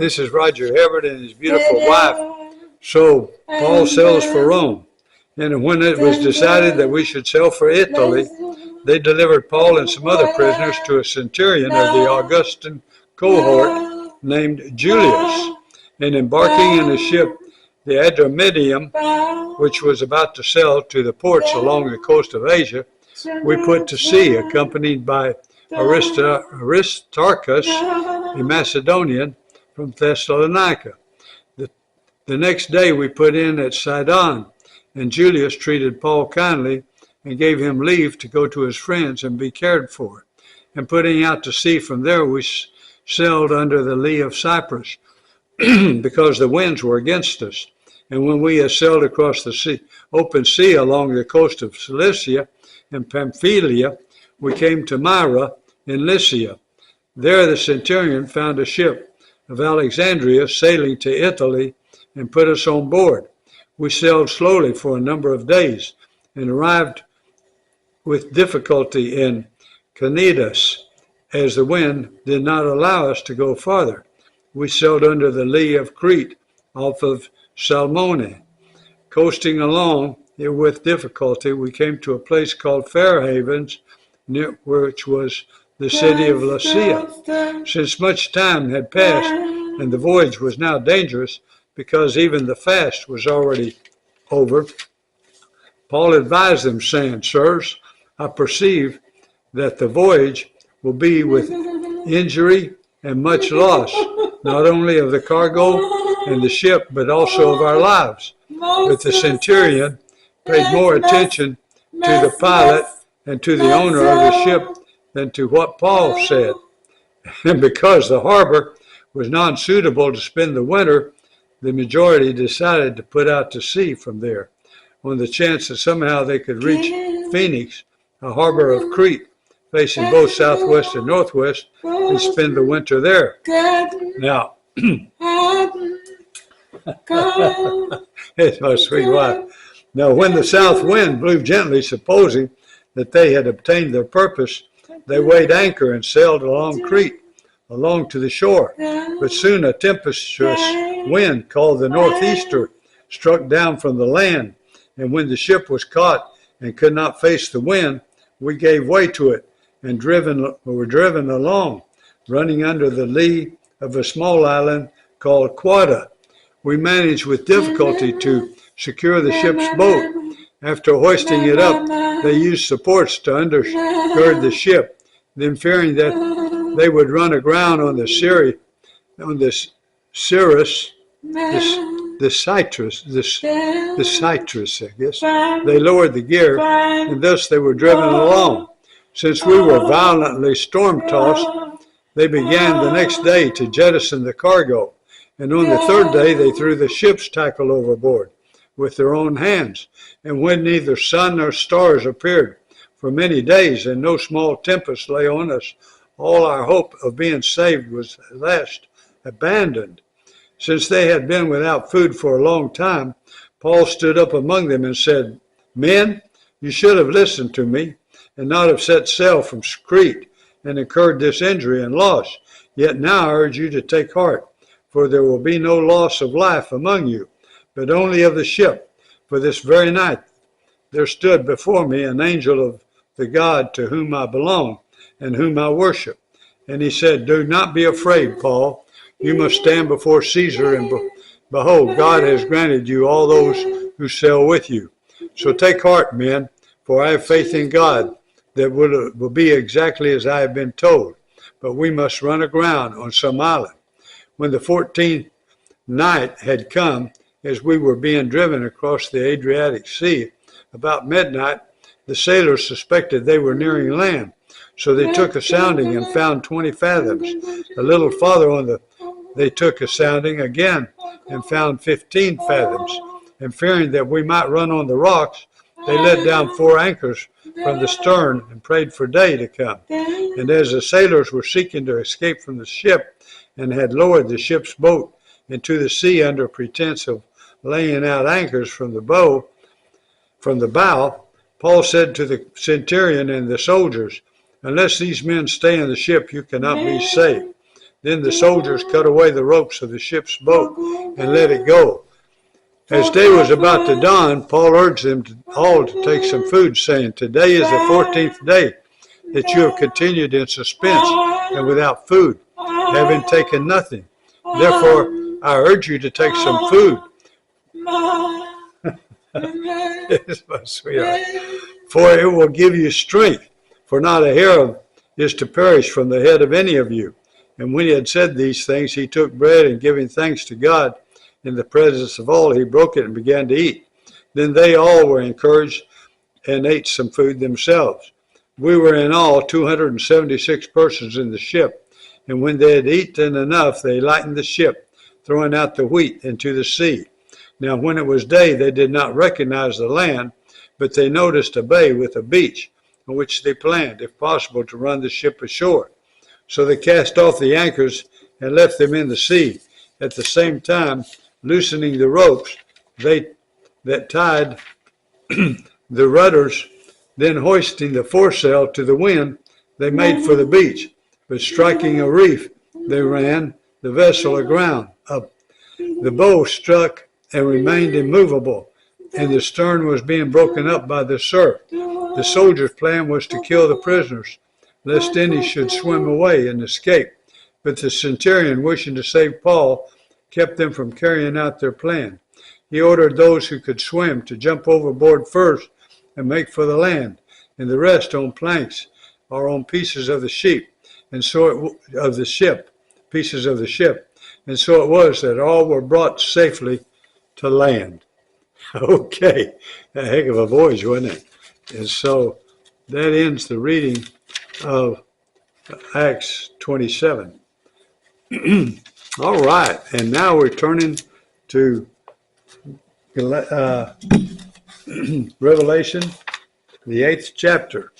This is Roger Everett and his beautiful wife. So Paul sails for Rome. And when it was decided that we should sail for Italy, they delivered Paul and some other prisoners to a centurion of the Augustan cohort named Julius. And embarking in a ship, the Adramyttium, which was about to sail to the ports along the coast of Asia, we put to sea, accompanied by Aristarchus, a Macedonian from Thessalonica. The next day we put in at Sidon, and Julius treated Paul kindly and gave him leave to go to his friends and be cared for. And putting out to sea from there, we sailed under the lee of Cyprus because the winds were against us. And when we had sailed across the open sea along the coast of Cilicia and Pamphylia, we came to Myra in Lycia. There the centurion found a ship of Alexandria sailing to Italy and put us on board. We sailed slowly for a number of days and arrived with difficulty in Cnidus, as the wind did not allow us to go farther. We sailed under the lee of Crete off of Salmone. Coasting along it with difficulty, we came to a place called Fair Havens, near which was the city of Lasea. Since much time had passed and the voyage was now dangerous because even the fast was already over, Paul advised them, saying, "Sirs, I perceive that the voyage will be with injury and much loss, not only of the cargo and the ship, but also of our lives." But the centurion paid more attention to the pilot and to the owner of the ship than to what Paul said. And because the harbor was not suitable to spend the winter, the majority decided to put out to sea from there, on the chance that somehow they could reach Phoenix, a harbor of Crete, facing both southwest and northwest, and spend the winter there. Now, it's my sweet wife. Now, when the south wind blew gently, supposing that they had obtained their purpose, they weighed anchor and sailed along Crete, along to the shore. But soon a tempestuous wind called the northeaster struck down from the land, and when the ship was caught and could not face the wind, we gave way to it and were driven along, running under the lee of a small island called Quada. We managed with difficulty to secure the ship's boat. After hoisting it up, they used supports to undergird the ship. Then, fearing that they would run aground on the Citrus, I guess, they lowered the gear, and thus they were driven along. Since we were violently storm-tossed, they began the next day to jettison the cargo, and on the third day they threw the ship's tackle overboard with their own hands. And when neither sun nor stars appeared for many days, and no small tempest lay on us, all our hope of being saved was at last abandoned. Since they had been without food for a long time, Paul stood up among them and said, "Men, you should have listened to me, and not have set sail from Crete and incurred this injury and loss. Yet now I urge you to take heart, for there will be no loss of life among you, but only of the ship. For this very night there stood before me an angel of the God to whom I belong and whom I worship. And he said, 'Do not be afraid, Paul. You must stand before Caesar, and behold, God has granted you all those who sail with you. So take heart, men, for I have faith in God that will be exactly as I have been told. But we must run aground on some island.' When the 14th night had come, as we were being driven across the Adriatic Sea, about midnight, the sailors suspected they were nearing land. So they took a sounding and found 20 fathoms. A little farther they took a sounding again and found 15 fathoms. And fearing that we might run on the rocks, they let down 4 anchors from the stern and prayed for day to come. And as the sailors were seeking to escape from the ship and had lowered the ship's boat into the sea under pretense of laying out anchors from the bow, Paul said to the centurion and the soldiers, 'Unless these men stay in the ship, you cannot be saved.' Then the soldiers cut away the ropes of the ship's boat and let it go. As day was about to dawn, Paul urged them all to take some food, saying, "Today is the 14th day that you have continued in suspense and without food, having taken nothing. Therefore, I urge you to take some food." It's my sweetheart. "For it will give you strength, for not a hair is to perish from the head of any of you." And when he had said these things, he took bread, and giving thanks to God in the presence of all, he broke it and began to eat. Then they all were encouraged and ate some food themselves. We were in all 276 persons in the ship, and when they had eaten enough, they lightened the ship, throwing out the wheat into the sea. Now when it was day, they did not recognize the land, but they noticed a bay with a beach, on which they planned, if possible, to run the ship ashore. So they cast off the anchors and left them in the sea, at the same time loosening the ropes that tied the rudders. Then hoisting the foresail to the wind, they made for the beach. But striking a reef, they ran the vessel aground. The bow struck and remained immovable, and the stern was being broken up by the surf. The soldiers' plan was to kill the prisoners, lest any should swim away and escape. But the centurion, wishing to save Paul, kept them from carrying out their plan. He ordered those who could swim to jump overboard first and make for the land, and the rest on planks or on pieces of the ship. And so pieces of the ship. And so it was that all were brought safely to land. Okay, a heck of a voyage, wasn't it? And so that ends the reading of Acts 27. All right, and now we're turning to Revelation, the 8th chapter.